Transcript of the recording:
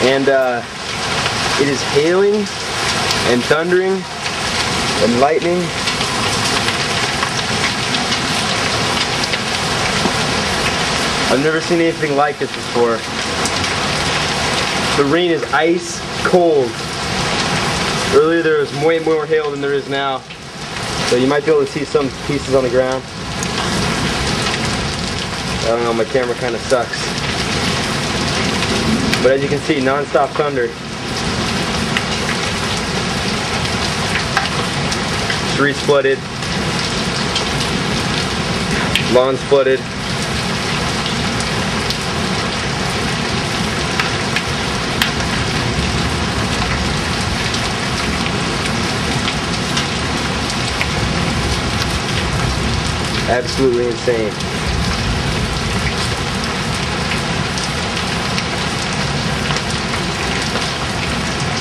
And it is hailing and thundering and lightning. I've never seen anything like this before. The rain is ice cold. Earlier there was way more hail than there is now. So you might be able to see some pieces on the ground. I don't know, my camera kind of sucks. But as you can see, non-stop thunder. Streets flooded. Lawns flooded. Absolutely insane.